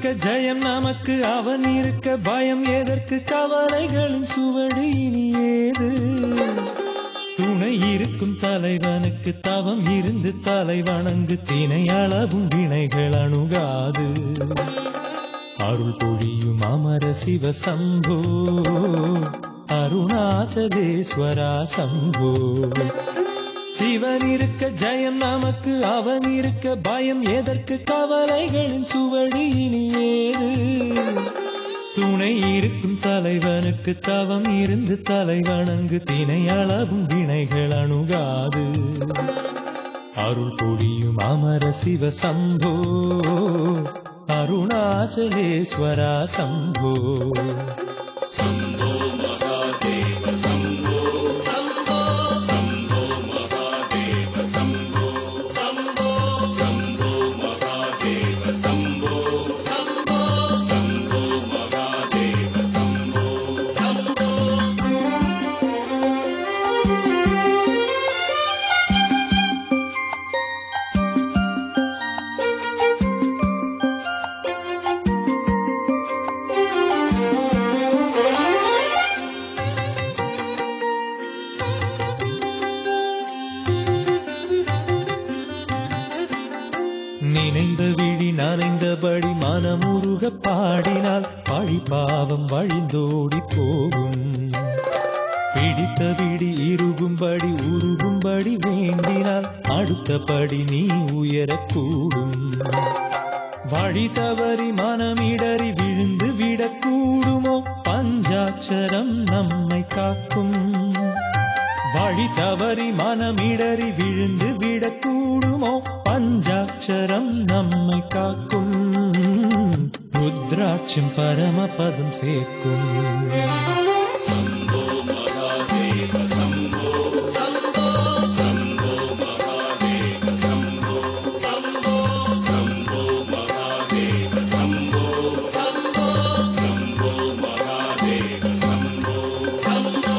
இருக்க ஜெயம் நமக்கு, அவன் இருக்க பயம் எதற்கு, கவலைகளின் சுவடு இனி ஏது. துணை இருக்கும் தலைவனுக்கு தவம் இருந்து தலை வணங்கு, தினை அளவும் வினைகள் அணுகாது. அருள் பொழியும் அமர சிவ சம்போ, அருணாச்சலேஸ்வரா சம்போ. சிவன் இருக்க ஜெயம் நமக்கு, அவன் இருக்க பயம் எதற்கு, கவலைகளின் சுவடு இனி ஏது. துணை இருக்கும் தலைவனுக்கு தவம் இருந்து தலை வணங்கு, தினை அளவும் வினைகள் அணுகாது. அருள் பொழியும் அமர சிவ சம்போ, அருணாச்சலேஸ்வரா சம்போ. நினைந்த விழி நனைந்தபடி மனமுருக பாடினால் பழி பாவம் வழிந்தோடி போகும். பிடித்த விடி இறுகும்படி உருகும்படி வேண்டினால் அடுத்தபடி நீ உயரக்கூடும். வழி தவறி மனமிடறி விழுந்து விடக்கூடுமோ, பஞ்சாட்சரம் நம்மை காக்கும். வழி தவறி மனமிடறி விழுந்து விடக்கூடுமோ, பஞ்சாட்சரம் நம்மை காக்கும். ருத்ராட்சம் பரமபதம் சேர்க்கும். சம்போ மகாதேவ சம்போ, சம்போ சம்போ மகாதேவ சம்போ, சம்போ சம்போ மகாதேவ சம்போ, சம்போ சம்போ மகாதேவ சம்போ, சம்போ.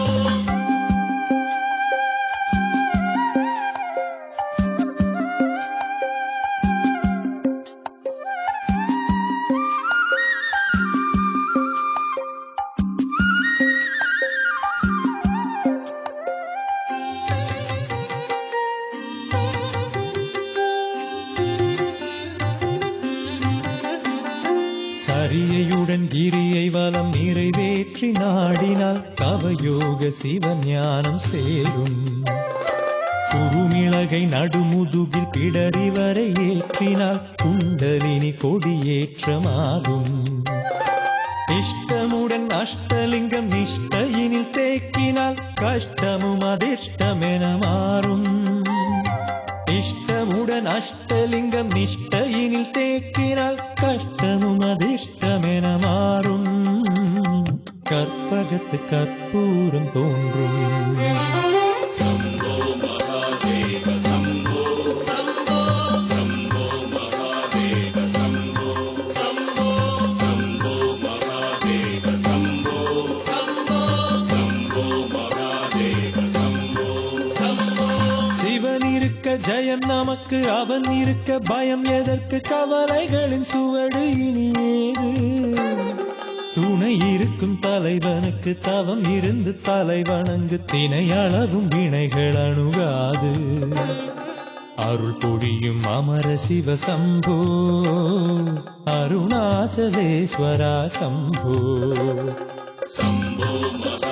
சரியையுடன் கிரியை வலம் நிறைவேற்றி நாடினால் கவயோக சிவஞானம் சேரும். குறுமிளகை நடுமுதுகில் பிடரி வரை ஏற்றினால் குண்டலினி கொடியேற்றமாகும். இஷ்டமுடன் அஷ்டலிங்கம் நிஷ்டையினில் தேக்கினால் கஷ்டமும் அதிர்ஷ்டமென மாறும். இஷ்டமுடன் அஷ்டலிங்கம் நிஷ்டையினில் தேக்கினால் கஷ்டமும் அதிர்ஷ்டமென மாறும். கற்பகத்து கற்பூரம் தோன்றும். சம்போ மகாதேவ சம்போ, சம்போ சம்போ மகாதேவ சம்போ, சம்போ சம்போ மகாதேவ சம்போ, சம்போ சம்போ மகாதேவ சம்போ, சம்போ. சிவன் இருக்க ஜெயம் நமக்கு, அவன் இருக்க பயம் எதற்கு, கவலைகளின் சுவடு இனி ஏது. துணை இருக்கும் தலைவனுக்கு தவம் இருந்து தலை வணங்கு, தினை அளவும் வினைகள் அணுகாது. அருள் பொழியும் அமர சிவ சம்போ, அருணாச்சலேஸ்வரா சம்போ. சம்போ மகா